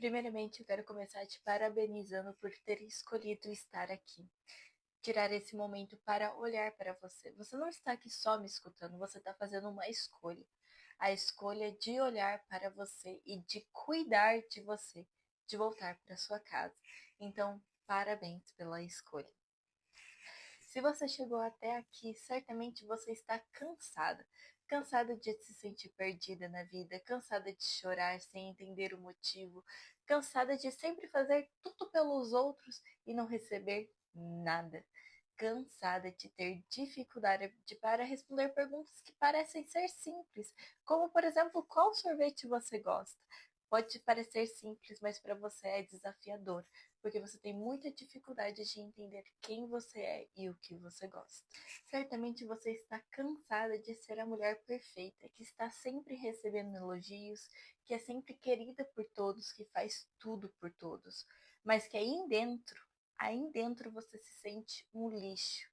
Primeiramente, eu quero começar te parabenizando por ter escolhido estar aqui. Tirar esse momento para olhar para você. Você não está aqui só me escutando, você está fazendo uma escolha. A escolha de olhar para você e de cuidar de você, de voltar para sua casa. Então, parabéns pela escolha. Se você chegou até aqui, certamente você está cansada. Cansada de se sentir perdida na vida, cansada de chorar sem entender o motivo, cansada de sempre fazer tudo pelos outros e não receber nada. Cansada de ter dificuldade para responder perguntas que parecem ser simples, como por exemplo, qual sorvete você gosta? Pode parecer simples, mas para você é desafiador, porque você tem muita dificuldade de entender quem você é e o que você gosta. Certamente você está cansada de ser a mulher perfeita, que está sempre recebendo elogios, que é sempre querida por todos, que faz tudo por todos, mas que aí dentro você se sente um lixo.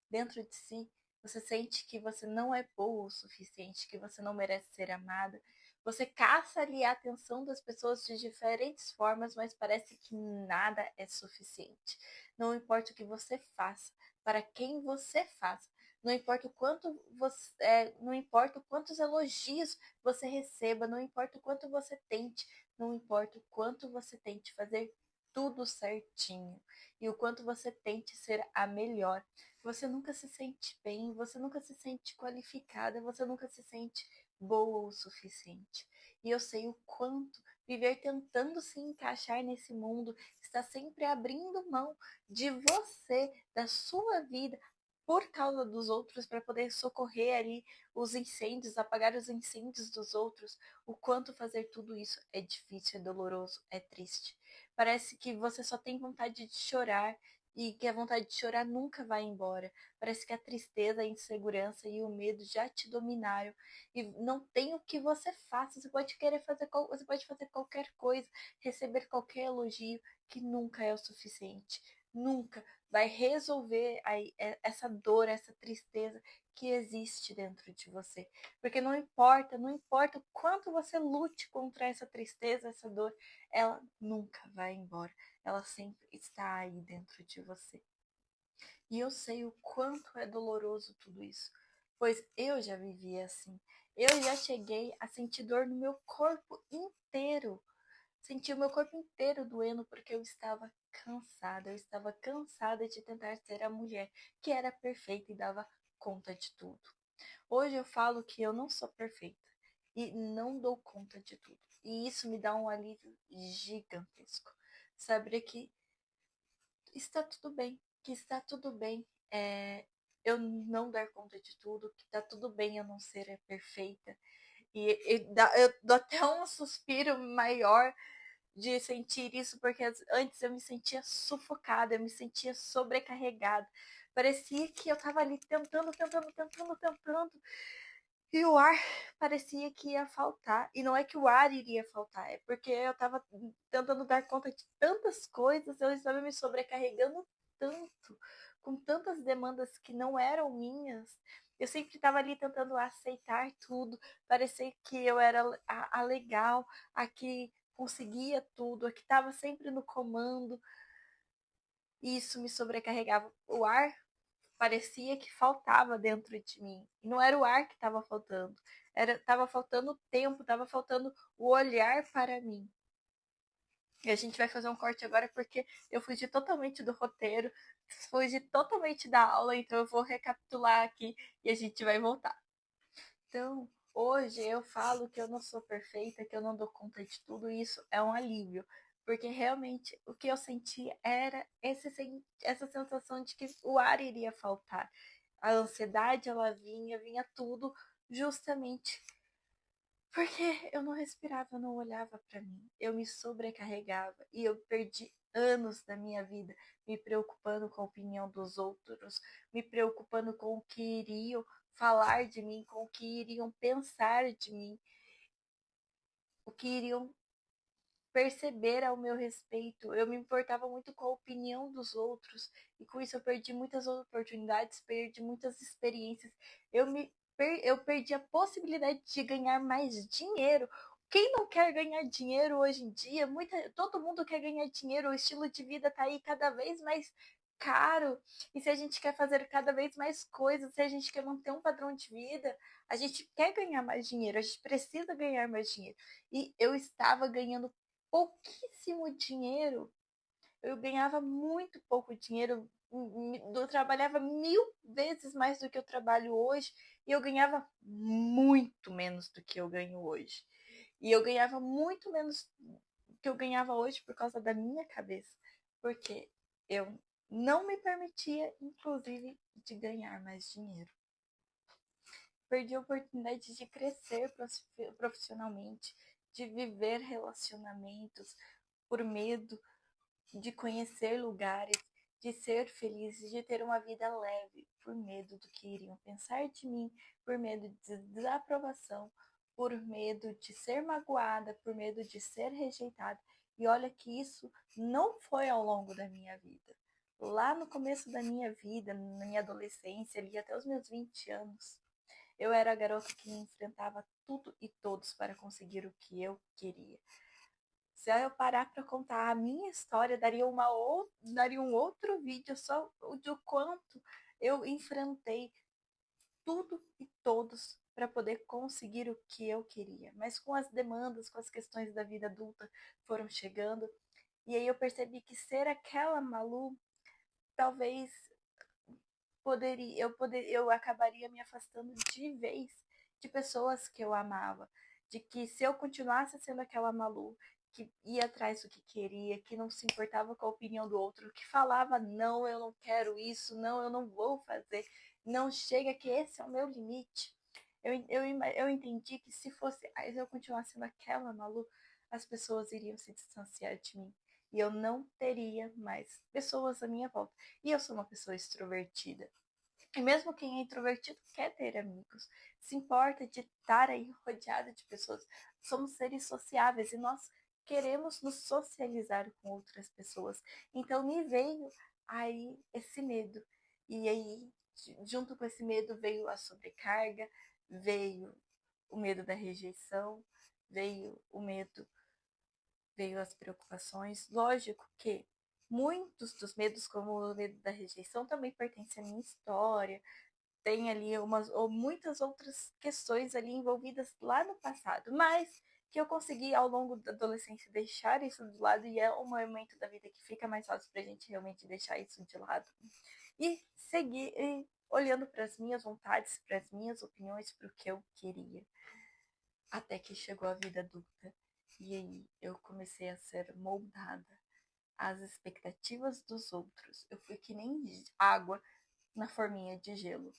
Dentro de si, você sente que você não é boa o suficiente, que você não merece ser amada. Você caça ali a atenção das pessoas de diferentes formas, mas parece que nada é suficiente. Não importa o que você faça, para quem você faça, não importa o quanto você, não importa o quantos elogios você receba, não importa o quanto você tente, não importa o quanto você tente fazer tudo certinho e o quanto você tente ser a melhor. Você nunca se sente bem, você nunca se sente qualificada, você nunca se sente boa o suficiente. E eu sei o quanto viver tentando se encaixar nesse mundo está sempre abrindo mão de você, da sua vida, por causa dos outros, para poder socorrer ali os incêndios, apagar os incêndios dos outros. O quanto fazer tudo isso é difícil, é doloroso, é triste. Parece que você só tem vontade de chorar e que a vontade de chorar nunca vai embora. Parece que a tristeza, a insegurança e o medo já te dominaram e não tem o que você faça. Você pode querer fazer, você pode fazer qualquer coisa, receber qualquer elogio, que nunca é o suficiente. Nunca vai resolver essa dor, essa tristeza que existe dentro de você. Porque não importa o quanto você lute contra essa tristeza, essa dor, ela nunca vai embora. Ela sempre está aí dentro de você. E eu sei o quanto é doloroso tudo isso, pois eu já vivi assim. Eu já cheguei a sentir dor no meu corpo inteiro. Senti o meu corpo inteiro doendo porque eu estava cansada. Eu estava cansada de tentar ser a mulher que era perfeita e dava conta de tudo. Hoje eu falo que eu não sou perfeita e não dou conta de tudo. E isso me dá um alívio gigantesco. Saber que está tudo bem, que está tudo bem eu não dar conta de tudo, que está tudo bem eu não ser perfeita. Eu dou até um suspiro maior de sentir isso, porque antes eu me sentia sufocada, eu me sentia sobrecarregada. Parecia que eu estava ali tentando, e o ar parecia que ia faltar. E não é que o ar iria faltar, é porque eu estava tentando dar conta de tantas coisas, eu estava me sobrecarregando tanto, com tantas demandas que não eram minhas. Eu sempre estava ali tentando aceitar tudo, parecer que eu era a legal, a que conseguia tudo, a que estava sempre no comando. E isso me sobrecarregava. O ar parecia que faltava dentro de mim. E não era o ar que estava faltando, estava faltando o tempo, estava faltando o olhar para mim. E a gente vai fazer um corte agora porque eu fugi totalmente do roteiro, fugi totalmente da aula, então eu vou recapitular aqui e a gente vai voltar. Então, hoje eu falo que eu não sou perfeita, que eu não dou conta de tudo isso, é um alívio. Porque realmente o que eu senti era essa sensação de que o ar iria faltar. A ansiedade, ela vinha tudo justamente porque eu não respirava, eu não olhava para mim. Eu me sobrecarregava e eu perdi anos da minha vida me preocupando com a opinião dos outros, me preocupando com o que iriam falar de mim, com o que iriam pensar de mim, o que iriam perceber ao meu respeito. Eu me importava muito com a opinião dos outros e com isso eu perdi muitas oportunidades, perdi muitas experiências. Eu perdi a possibilidade de ganhar mais dinheiro Quem não quer ganhar dinheiro hoje em dia? Todo mundo quer ganhar dinheiro, o estilo de vida está aí cada vez mais caro. E se a gente quer fazer cada vez mais coisas, se a gente quer manter um padrão de vida, a gente quer ganhar mais dinheiro, a gente precisa ganhar mais dinheiro. E eu estava ganhando pouquíssimo dinheiro, eu ganhava muito pouco dinheiro, eu trabalhava 1000 vezes mais do que eu trabalho hoje e eu ganhava muito menos do que eu ganho hoje. E eu ganhava muito menos do que eu ganhava hoje por causa da minha cabeça, porque eu não me permitia, inclusive, de ganhar mais dinheiro. Perdi a oportunidade de crescer profissionalmente, de viver relacionamentos por medo de conhecer lugares, de ser feliz, de ter uma vida leve, por medo do que iriam pensar de mim, por medo de desaprovação, por medo de ser magoada, por medo de ser rejeitada. E olha que isso não foi ao longo da minha vida. Lá no começo da minha vida, na minha adolescência, ali até os meus 20 anos, eu era a garota que enfrentava tudo e todos para conseguir o que eu queria. Se eu parar para contar a minha história, daria um outro vídeo só do quanto eu enfrentei tudo e todos para poder conseguir o que eu queria. Mas com as demandas, com as questões da vida adulta foram chegando, e aí eu percebi que ser aquela Malu talvez eu acabaria me afastando de vez de pessoas que eu amava, de que se eu continuasse sendo aquela Malu que ia atrás do que queria, que não se importava com a opinião do outro, que falava não, eu não quero isso, não, eu não vou fazer, não chega que esse é o meu limite. Eu entendi que se eu continuasse sendo aquela Malu, as pessoas iriam se distanciar de mim e eu não teria mais pessoas à minha volta. E eu sou uma pessoa extrovertida. E mesmo quem é introvertido quer ter amigos, se importa de estar aí rodeado de pessoas. Somos seres sociáveis e nós queremos nos socializar com outras pessoas. Então me veio aí esse medo. E aí, junto com esse medo, veio a sobrecarga, veio o medo da rejeição, veio o medo, veio as preocupações. Lógico que muitos dos medos, como o medo da rejeição, também pertencem à minha história. Tem ali ou muitas outras questões ali envolvidas lá no passado, mas que eu consegui ao longo da adolescência deixar isso de lado e é um momento da vida que fica mais fácil pra gente realmente deixar isso de lado e seguir olhando para as minhas vontades, para as minhas opiniões, para o que eu queria. Até que chegou a vida adulta e aí eu comecei a ser moldada às expectativas dos outros. Eu fui que nem água na forminha de gelo.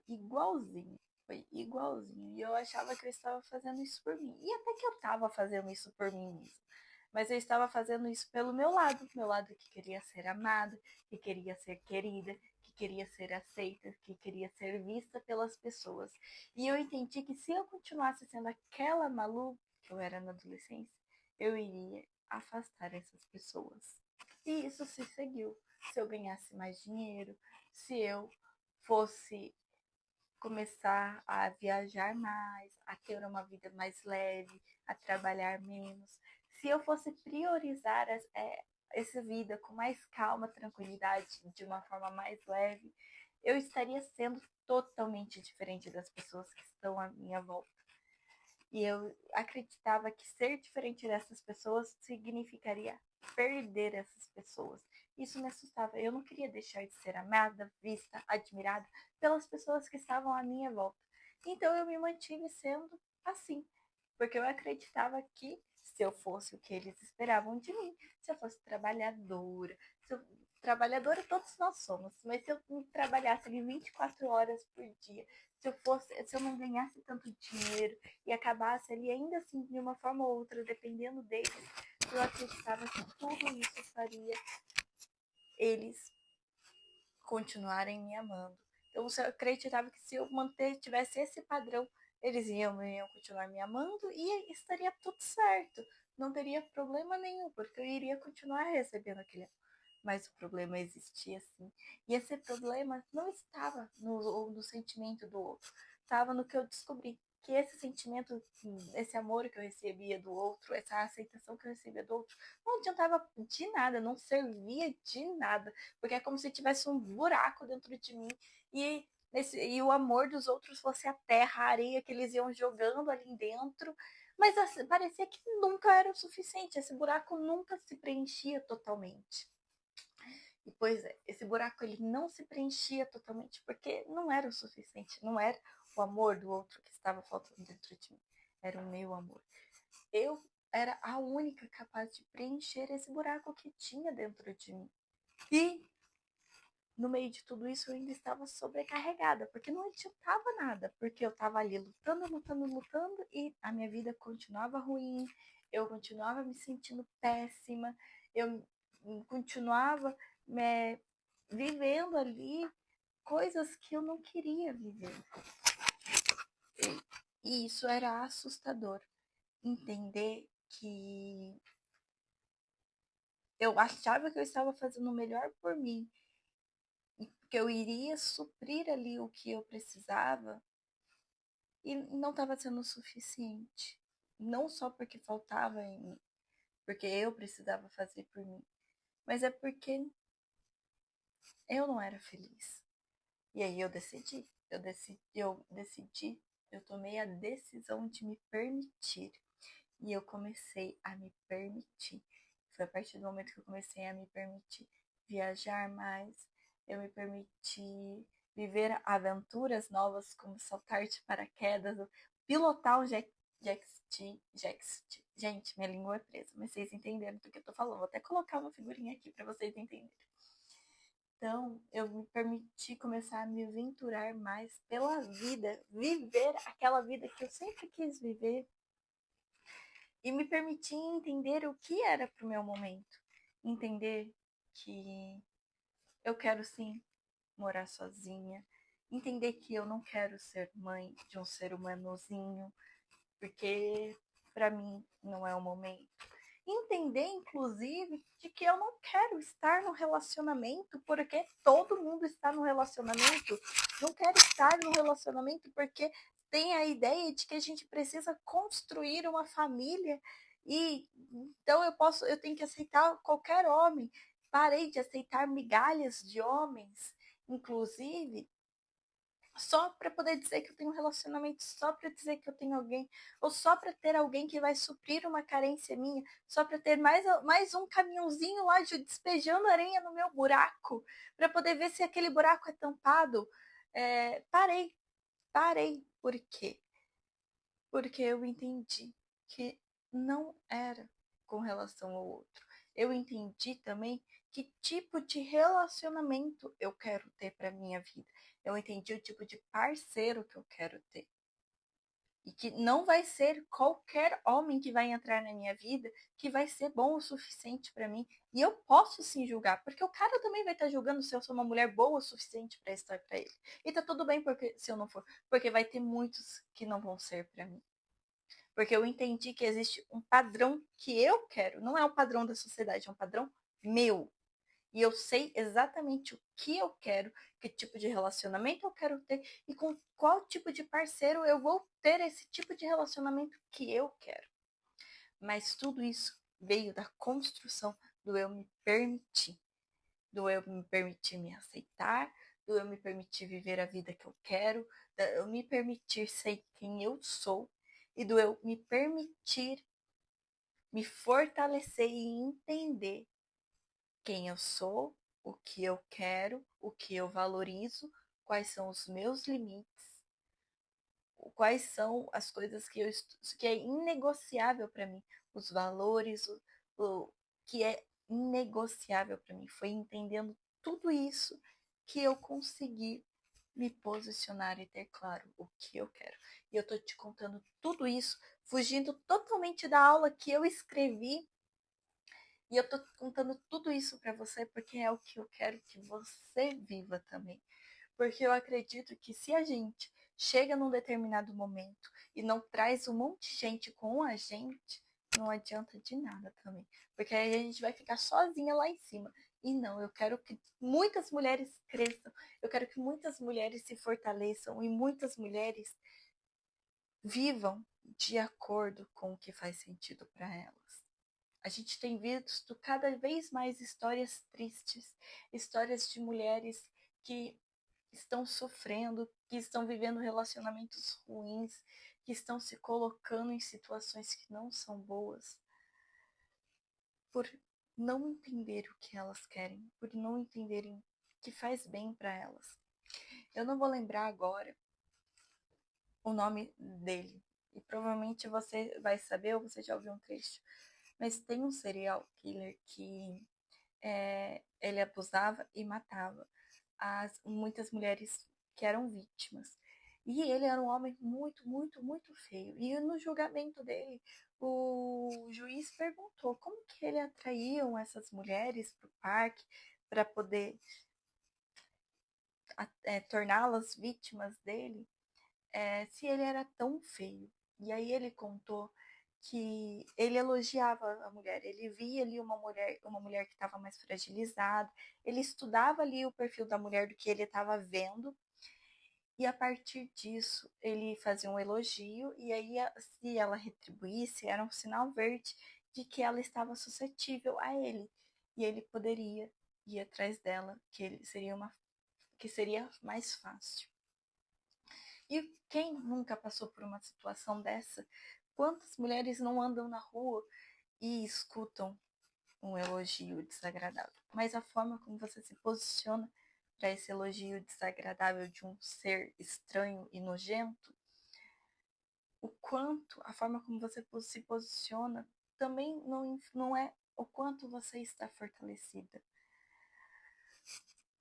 Igualzinho. Foi igualzinho. E eu achava que eu estava fazendo isso por mim. E até que eu estava fazendo isso por mim mesmo. Mas eu estava fazendo isso pelo meu lado que queria ser amada, que queria ser querida, que queria ser aceita, que queria ser vista pelas pessoas. E eu entendi que se eu continuasse sendo aquela Malu que eu era na adolescência, eu iria afastar essas pessoas. E isso se seguiu. Se eu ganhasse mais dinheiro, se eu fosse começar a viajar mais, a ter uma vida mais leve, a trabalhar menos. Se eu fosse priorizar essa vida com mais calma, tranquilidade, de uma forma mais leve, eu estaria sendo totalmente diferente das pessoas que estão à minha volta. E eu acreditava que ser diferente dessas pessoas significaria perder essas pessoas. Isso me assustava. Eu não queria deixar de ser amada, vista, admirada pelas pessoas que estavam à minha volta. Então eu me mantive sendo assim, porque eu acreditava que se eu fosse o que eles esperavam de mim, se eu fosse trabalhadora, trabalhadora todos nós somos, mas se eu trabalhasse ali 24 horas por dia, se eu não ganhasse tanto dinheiro e acabasse ali ainda assim de uma forma ou outra dependendo deles, eu acreditava que tudo isso faria eles continuarem me amando. Então eu acreditava que se eu tivesse esse padrão, eles iam continuar me amando e estaria tudo certo. Não teria problema nenhum, porque eu iria continuar recebendo aquele amor. Mas o problema existia sim. E esse problema não estava no sentimento do outro, estava no que eu descobri, que esse sentimento, esse amor que eu recebia do outro, essa aceitação que eu recebia do outro, não adiantava de nada, não servia de nada, porque é como se tivesse um buraco dentro de mim e o amor dos outros fosse a terra, a areia que eles iam jogando ali dentro, mas assim, parecia que nunca era o suficiente, esse buraco nunca se preenchia totalmente. E pois é, esse buraco ele não se preenchia totalmente porque não era o suficiente, não era o amor do outro que estava faltando dentro de mim, era o meu amor. Eu era a única capaz de preencher esse buraco que tinha dentro de mim. E no meio de tudo isso eu ainda estava sobrecarregada, porque não adiantava nada, porque eu estava ali lutando, lutando, lutando e a minha vida continuava ruim, eu continuava me sentindo péssima, eu continuava vivendo ali coisas que eu não queria viver. E isso era assustador. Entender que eu achava que eu estava fazendo o melhor por mim, e que eu iria suprir ali o que eu precisava, e não estava sendo o suficiente. Não só porque faltava em mim, porque eu precisava fazer por mim, mas é porque eu não era feliz. E aí eu tomei a decisão de me permitir. E eu comecei a me permitir. Foi a partir do momento que eu comecei a me permitir viajar mais, eu me permiti viver aventuras novas, como saltar de paraquedas, pilotar um jet. Gente, minha língua é presa, mas vocês entenderam do que eu tô falando. Vou até colocar uma figurinha aqui para vocês entenderem. Então, eu me permiti começar a me aventurar mais pela vida, viver aquela vida que eu sempre quis viver e me permitir entender o que era pro meu momento. Entender que eu quero sim morar sozinha, entender que eu não quero ser mãe de um ser humanozinho, porque para mim não é o momento. Entender, inclusive, de que eu não quero estar no relacionamento porque todo mundo está no relacionamento. Não quero estar no relacionamento porque tem a ideia de que a gente precisa construir uma família e então eu tenho que aceitar qualquer homem. Parei de aceitar migalhas de homens, inclusive, só para poder dizer que eu tenho um relacionamento, só para dizer que eu tenho alguém, ou só para ter alguém que vai suprir uma carência minha, só para ter mais um caminhãozinho lá de despejando areia no meu buraco, para poder ver se aquele buraco é tampado. Parei. Por quê? Porque eu entendi que não era com relação ao outro. Eu entendi também que tipo de relacionamento eu quero ter para minha vida. Eu entendi o tipo de parceiro que eu quero ter. E que não vai ser qualquer homem que vai entrar na minha vida que vai ser bom o suficiente para mim. E eu posso sim julgar, porque o cara também vai estar julgando se eu sou uma mulher boa o suficiente para estar para ele. E tá tudo bem porque se eu não for, porque vai ter muitos que não vão ser para mim. Porque eu entendi que existe um padrão que eu quero, não é um padrão da sociedade, é um padrão meu. E eu sei exatamente o que eu quero, que tipo de relacionamento eu quero ter e com qual tipo de parceiro eu vou ter esse tipo de relacionamento que eu quero. Mas tudo isso veio da construção do eu me permitir, do eu me permitir me aceitar, do eu me permitir viver a vida que eu quero, do eu me permitir ser quem eu sou e do eu me permitir me fortalecer e entender quem eu sou, o que eu quero, o que eu valorizo, quais são os meus limites, quais são as coisas que é inegociável para mim, os valores, o que é inegociável para mim. Foi entendendo tudo isso que eu consegui me posicionar e ter claro o que eu quero. E eu tô te contando tudo isso, fugindo totalmente da aula que eu escrevi. E eu tô contando tudo isso para você porque é o que eu quero que você viva também. Porque eu acredito que se a gente chega num determinado momento e não traz um monte de gente com a gente, não adianta de nada também. Porque aí a gente vai ficar sozinha lá em cima. E não, eu quero que muitas mulheres cresçam, eu quero que muitas mulheres se fortaleçam e muitas mulheres vivam de acordo com o que faz sentido para elas. A gente tem visto cada vez mais histórias tristes, histórias de mulheres que estão sofrendo, que estão vivendo relacionamentos ruins, que estão se colocando em situações que não são boas, por não entender o que elas querem, por não entenderem que faz bem para elas. Eu não vou lembrar agora o nome dele, e provavelmente você vai saber ou você já ouviu um trecho, mas tem um serial killer que ele abusava e matava muitas mulheres que eram vítimas. E ele era um homem muito, muito, muito feio. E no julgamento dele, o juiz perguntou como que ele atraíam essas mulheres para o parque para poder torná-las vítimas dele, se ele era tão feio. E aí ele contou que ele elogiava a mulher, ele via ali uma mulher que estava mais fragilizada, ele estudava ali o perfil da mulher do que ele estava vendo, e a partir disso ele fazia um elogio, e aí se ela retribuísse, era um sinal verde de que ela estava suscetível a ele, e ele poderia ir atrás dela, que seria mais fácil. E quem nunca passou por uma situação dessa? Quantas mulheres não andam na rua e escutam um elogio desagradável? Mas a forma como você se posiciona para esse elogio desagradável de um ser estranho e nojento, o quanto, a forma como você se posiciona também não é o quanto você está fortalecida.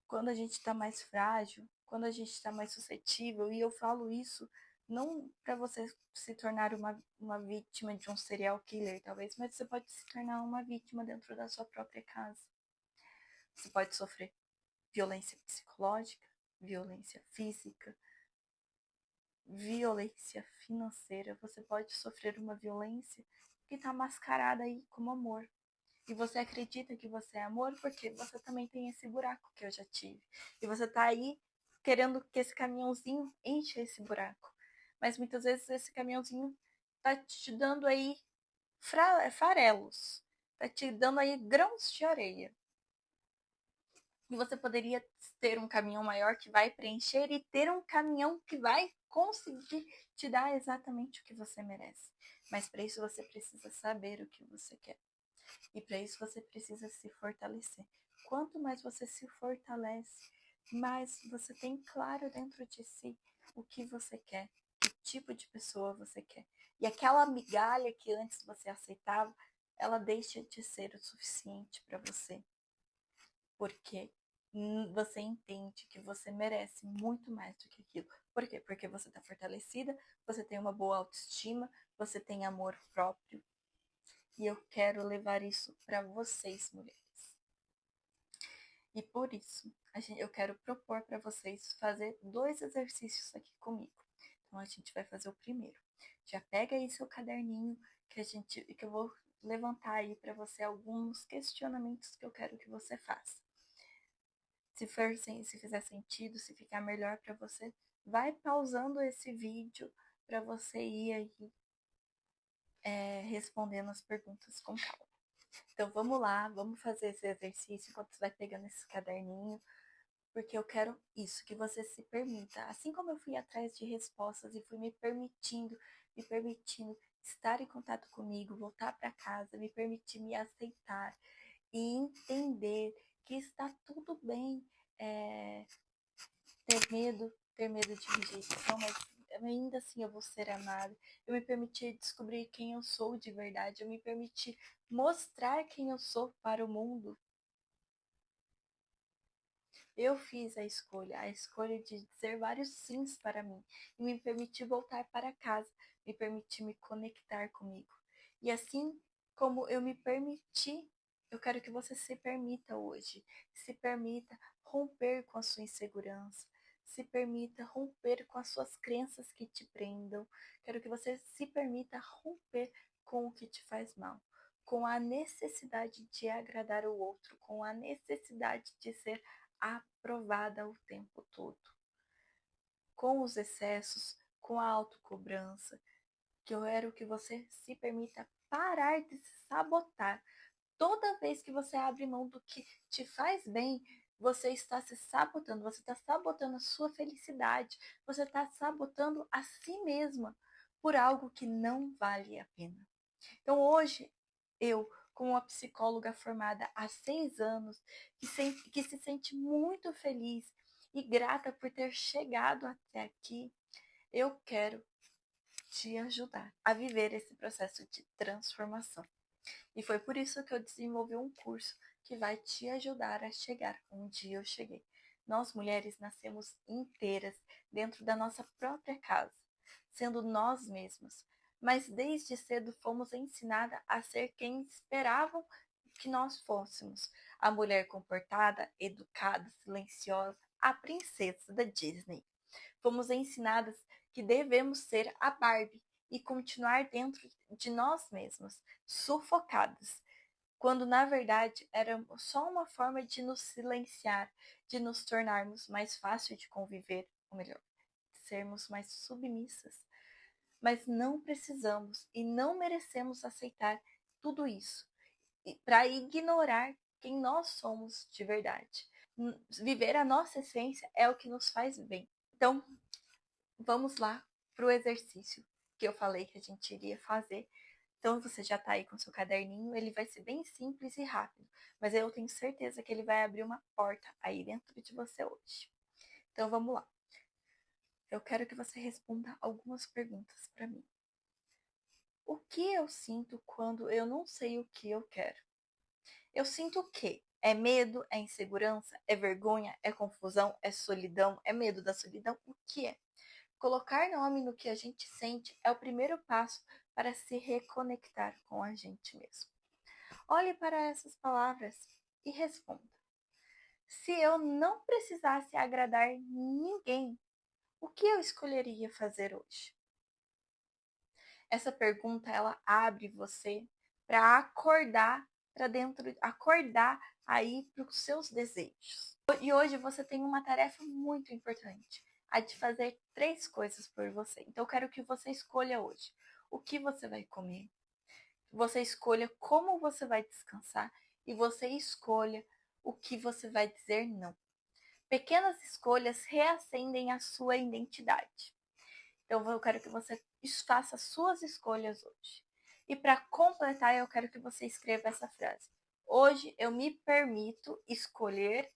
Quando a gente está mais frágil, quando a gente está mais suscetível, e eu falo isso não para você se tornar uma vítima de um serial killer, talvez, mas você pode se tornar uma vítima dentro da sua própria casa. Você pode sofrer violência psicológica, violência física, violência financeira. Você pode sofrer uma violência que está mascarada aí como amor. E você acredita que você é amor porque você também tem esse buraco que eu já tive. E você tá aí querendo que esse caminhãozinho encha esse buraco. Mas muitas vezes esse caminhãozinho tá te dando aí farelos. Tá te dando aí grãos de areia. E você poderia ter um caminhão maior que vai preencher e ter um caminhão que vai conseguir te dar exatamente o que você merece. Mas para isso você precisa saber o que você quer. E para isso você precisa se fortalecer. Quanto mais você se fortalece, mais você tem claro dentro de si o que você quer, que tipo de pessoa você quer. E aquela migalha que antes você aceitava, ela deixa de ser o suficiente para você. Porque você entende que você merece muito mais do que aquilo. Por quê? Porque você está fortalecida, você tem uma boa autoestima, você tem amor próprio. E eu quero levar isso para vocês, mulheres. E por isso, eu quero propor para vocês fazer 2 exercícios aqui comigo. Então, a gente vai fazer o primeiro. Já pega aí seu caderninho que eu vou levantar aí para você alguns questionamentos que eu quero que você faça. Se fizer sentido, se ficar melhor para você, vai pausando esse vídeo para você ir aí respondendo as perguntas com calma. Então vamos lá, vamos fazer esse exercício enquanto você vai pegando esse caderninho, porque eu quero isso, que você se permita. Assim como eu fui atrás de respostas e fui me permitindo estar em contato comigo, voltar para casa, me permitir me aceitar e entender que está tudo bem ter medo de rejeição, mas ainda assim eu vou ser amada. Eu me permiti descobrir quem eu sou de verdade, eu me permiti mostrar quem eu sou para o mundo. Eu fiz a escolha de dizer vários sims para mim e me permitir voltar para casa, me permitir me conectar comigo. E assim como eu me permiti, eu quero que você se permita hoje, se permita romper com a sua insegurança, se permita romper com as suas crenças que te prendam. Quero que você se permita romper com o que te faz mal, com a necessidade de agradar o outro, com a necessidade de ser aprovada o tempo todo. Com os excessos, com a autocobrança, que eu quero que você se permita parar de se sabotar. Toda vez que você abre mão do que te faz bem, você está se sabotando, você está sabotando a sua felicidade, você está sabotando a si mesma por algo que não vale a pena. Então hoje, eu, como uma psicóloga formada há 6 anos, que se sente muito feliz e grata por ter chegado até aqui, eu quero te ajudar a viver esse processo de transformação. E foi por isso que eu desenvolvi um curso que vai te ajudar a chegar onde eu cheguei. Nós mulheres nascemos inteiras dentro da nossa própria casa, sendo nós mesmas. Mas desde cedo fomos ensinadas a ser quem esperavam que nós fôssemos. A mulher comportada, educada, silenciosa, a princesa da Disney. Fomos ensinadas que devemos ser a Barbie e continuar dentro de nós mesmas, sufocadas, quando na verdade era só uma forma de nos silenciar, de nos tornarmos mais fácil de conviver, ou melhor, sermos mais submissas. Mas não precisamos e não merecemos aceitar tudo isso para ignorar quem nós somos de verdade. Viver a nossa essência é o que nos faz bem. Então, vamos lá para o exercício que eu falei que a gente iria fazer. Então você já está aí com seu caderninho, ele vai ser bem simples e rápido, mas eu tenho certeza que ele vai abrir uma porta aí dentro de você hoje. Então vamos lá. Eu quero que você responda algumas perguntas para mim. O que eu sinto quando eu não sei o que eu quero? Eu sinto o quê? É medo? É insegurança? É vergonha? É confusão? É solidão? É medo da solidão? O que é? Colocar nome no que a gente sente é o primeiro passo para se reconectar com a gente mesmo. Olhe para essas palavras e responda. Se eu não precisasse agradar ninguém, o que eu escolheria fazer hoje? Essa pergunta ela abre você para acordar para dentro, acordar aí para os seus desejos. E hoje você tem uma tarefa muito importante, a de fazer 3 coisas por você. Então eu quero que você escolha hoje o que você vai comer, você escolha como você vai descansar e você escolha o que você vai dizer não. Pequenas escolhas reacendem a sua identidade. Então eu quero que você faça suas escolhas hoje. E para completar, eu quero que você escreva essa frase. Hoje eu me permito escolher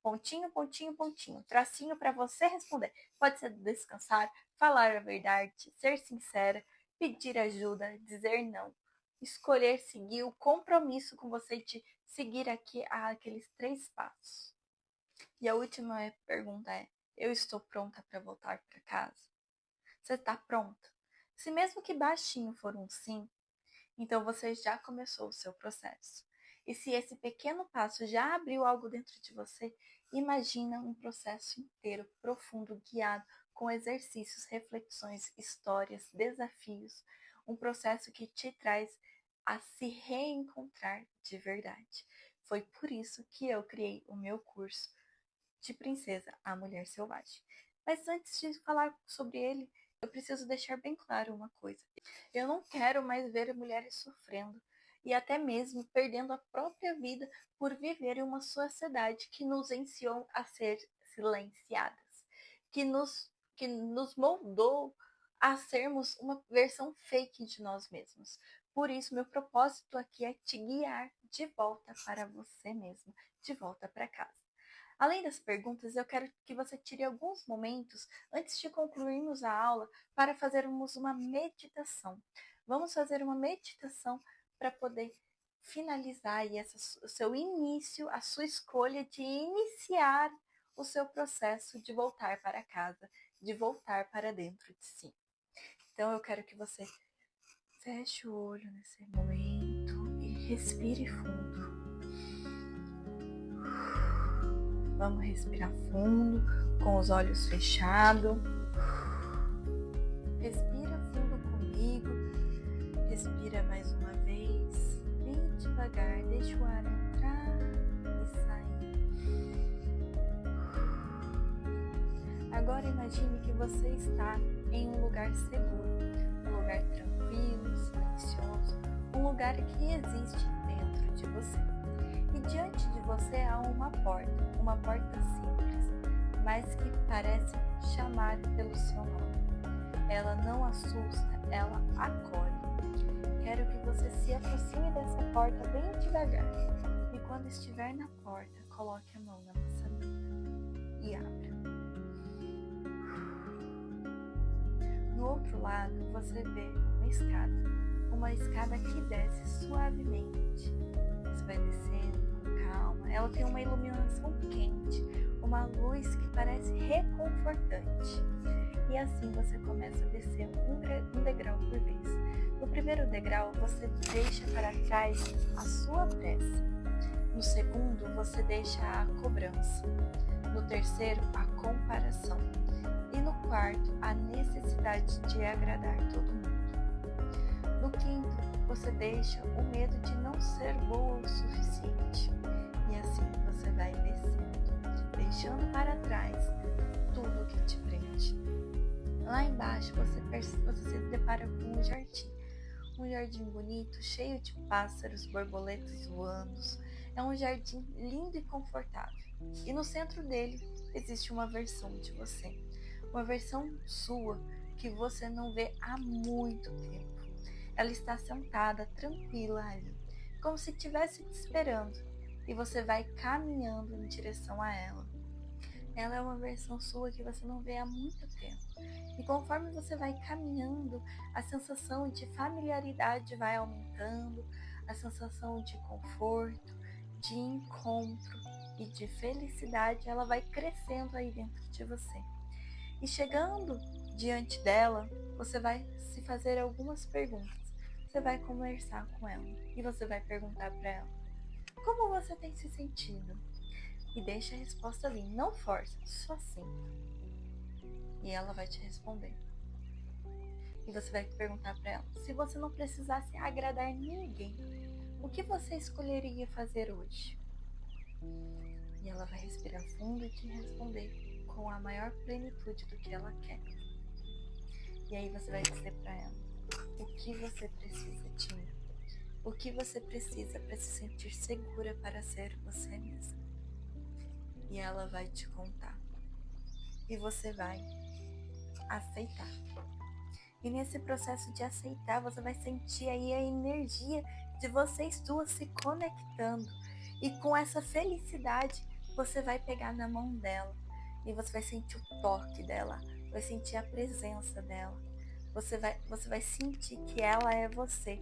pontinho, pontinho, pontinho, tracinho para você responder. Pode ser descansar, falar a verdade, ser sincera, pedir ajuda, dizer não. Escolher seguir o compromisso com você de seguir aqui aqueles 3 passos. E a última pergunta é: eu estou pronta para voltar para casa? Você está pronta? Se mesmo que baixinho for um sim, então você já começou o seu processo. E se esse pequeno passo já abriu algo dentro de você, imagina um processo inteiro, profundo, guiado, com exercícios, reflexões, histórias, desafios. Um processo que te traz a se reencontrar de verdade. Foi por isso que eu criei o meu curso de Princesa a Mulher Selvagem. Mas antes de falar sobre ele, eu preciso deixar bem claro uma coisa. Eu não quero mais ver mulheres sofrendo e até mesmo perdendo a própria vida por viver em uma sociedade que nos ensinou a ser silenciadas, que nos moldou a sermos uma versão fake de nós mesmos. Por isso, meu propósito aqui é te guiar de volta para você mesmo, de volta para casa. Além das perguntas, eu quero que você tire alguns momentos antes de concluirmos a aula para fazermos uma meditação. Vamos fazer uma meditação para poder finalizar aí o seu início, a sua escolha de iniciar o seu processo de voltar para casa, de voltar para dentro de si. Então eu quero que você feche o olho nesse momento e respire fundo. Vamos respirar fundo, com os olhos fechados. Respira fundo comigo. Respira mais uma vez. Bem devagar, deixa o ar entrar e sair. Agora imagine que você está em um lugar seguro, um lugar tranquilo. lugar que existe dentro de você. E diante de você há uma porta simples, mas que parece chamar pelo seu nome. Ela não assusta, ela acolhe. Quero que você se aproxime dessa porta bem devagar. E quando estiver na porta, coloque a mão na maçaneta e abra. No outro lado, você vê uma escada que desce suavemente. Você vai descendo com calma. Ela tem uma iluminação quente, uma luz que parece reconfortante. E assim você começa a descer um degrau por vez. No primeiro degrau, você deixa para trás a sua pressa. No segundo, você deixa a cobrança. No terceiro, a comparação. E no quarto, a necessidade de agradar todo mundo. No quinto, você deixa o medo de não ser boa o suficiente. E assim você vai descendo, deixando para trás tudo que te prende. Lá embaixo, você se depara com um jardim bonito, cheio de pássaros, borboletas voando. É um jardim lindo e confortável. E no centro dele existe uma versão de você. Uma versão sua que você não vê há muito tempo. Ela está sentada, tranquila ali, como se estivesse te esperando. E você vai caminhando em direção a ela. Ela é uma versão sua que você não vê há muito tempo. E conforme você vai caminhando, a sensação de familiaridade vai aumentando, a sensação de conforto, de encontro e de felicidade, ela vai crescendo aí dentro de você. E chegando diante dela, você vai se fazer algumas perguntas. Você vai conversar com ela e você vai perguntar para ela: como você tem se sentido? E deixa a resposta vir, não força, só sinta. E ela vai te responder. E você vai perguntar para ela: se você não precisasse agradar ninguém, o que você escolheria fazer hoje? E ela vai respirar fundo e te responder com a maior plenitude do que ela quer. E aí você vai dizer para ela: o que você precisa, Tina? O que você precisa para se sentir segura para ser você mesma? E ela vai te contar. E você vai aceitar. E nesse processo de aceitar, você vai sentir aí a energia de vocês duas se conectando. E com essa felicidade, você vai pegar na mão dela. E você vai sentir o toque dela, vai sentir a presença dela. Você vai sentir que ela é você.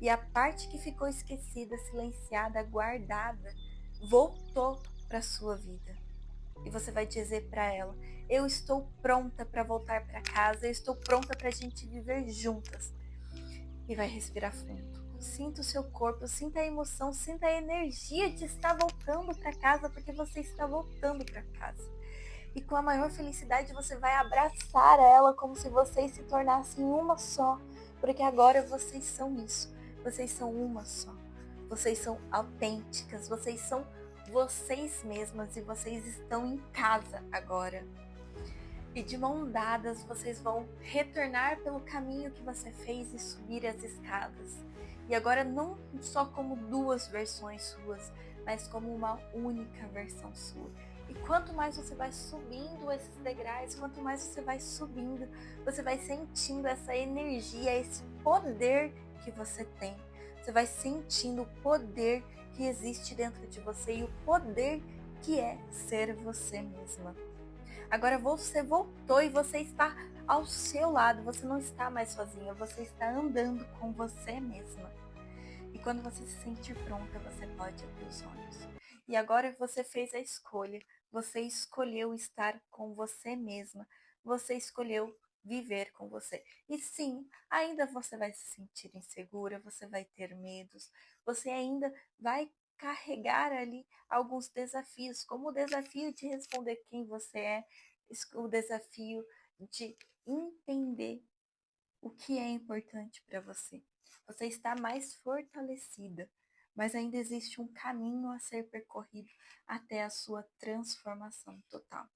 E a parte que ficou esquecida, silenciada, guardada, voltou para a sua vida. E você vai dizer para ela: eu estou pronta para voltar para casa, eu estou pronta para a gente viver juntas. E vai respirar fundo. Sinta o seu corpo, sinta a emoção, sinta a energia de estar voltando para casa, porque você está voltando para casa. E com a maior felicidade você vai abraçar ela como se vocês se tornassem uma só, porque agora vocês são isso, vocês são uma só, vocês são autênticas, vocês são vocês mesmas e vocês estão em casa agora. E de mão dadas vocês vão retornar pelo caminho que você fez e subir as escadas. E agora não só como duas versões suas, mas como uma única versão sua. E quanto mais você vai subindo esses degraus, quanto mais você vai subindo, você vai sentindo essa energia, esse poder que você tem. Você vai sentindo o poder que existe dentro de você e o poder que é ser você mesma. Agora você voltou e você está ao seu lado, você não está mais sozinha, você está andando com você mesma. E quando você se sentir pronta, você pode abrir os olhos. E agora você fez a escolha, você escolheu estar com você mesma, você escolheu viver com você. E sim, ainda você vai se sentir insegura, você vai ter medos, você ainda vai carregar ali alguns desafios, como o desafio de responder quem você é, o desafio de entender o que é importante para você. Você está mais fortalecida, mas ainda existe um caminho a ser percorrido até a sua transformação total.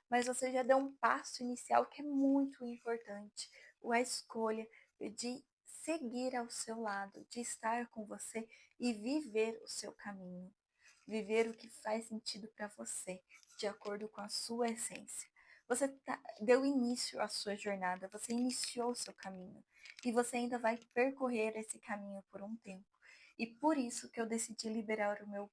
Mas você já deu um passo inicial que é muito importante, a escolha de seguir ao seu lado, de estar com você e viver o seu caminho. Viver o que faz sentido para você, de acordo com a sua essência. Você deu início à sua jornada, você iniciou o seu caminho e você ainda vai percorrer esse caminho por um tempo. E por isso que eu decidi liberar o meu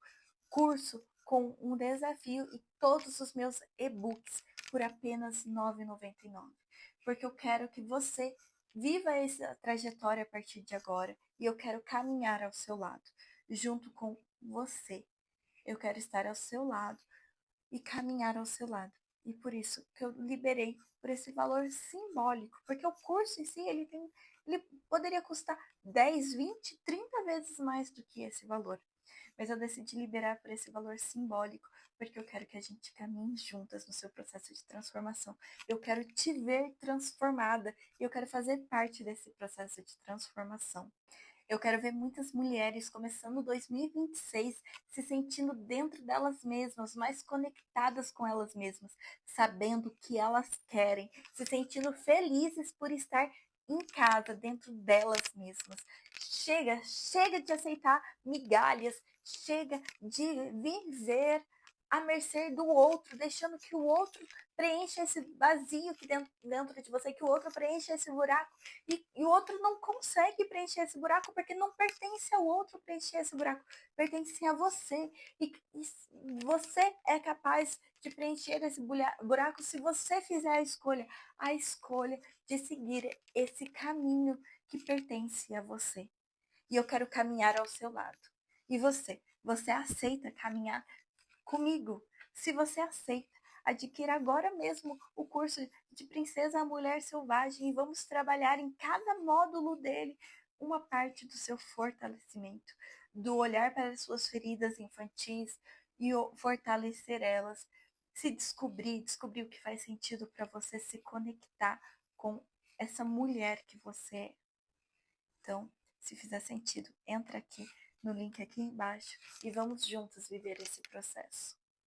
curso com um desafio e todos os meus e-books por apenas R$ 9,99. Porque eu quero que você viva essa trajetória a partir de agora e eu quero caminhar ao seu lado, junto com você. Eu quero estar ao seu lado e caminhar ao seu lado. E por isso que eu liberei por esse valor simbólico, porque o curso em si, ele poderia custar 10, 20, 30 vezes mais do que esse valor. Mas eu decidi liberar por esse valor simbólico, porque eu quero que a gente caminhe juntas no seu processo de transformação. Eu quero te ver transformada, e eu quero fazer parte desse processo de transformação. Eu quero ver muitas mulheres começando 2026 se sentindo dentro delas mesmas, mais conectadas com elas mesmas, sabendo o que elas querem, se sentindo felizes por estar em casa, dentro delas mesmas. Chega de aceitar migalhas, chega de viver à mercê do outro, deixando que o outro preencha esse vazio que dentro de você, que o outro preencha esse buraco e o outro não consegue preencher esse buraco porque não pertence ao outro preencher esse buraco, pertence a você. E você é capaz de preencher esse buraco se você fizer a escolha de seguir esse caminho que pertence a você. E eu quero caminhar ao seu lado. E você aceita caminhar comigo? Se você aceita, adquira agora mesmo o curso de Princesa a Mulher Selvagem e vamos trabalhar em cada módulo dele uma parte do seu fortalecimento, do olhar para as suas feridas infantis e fortalecer elas, se descobrir o que faz sentido para você se conectar com essa mulher que você é. Então, se fizer sentido, entra aqui no link aqui embaixo e vamos juntos viver esse processo.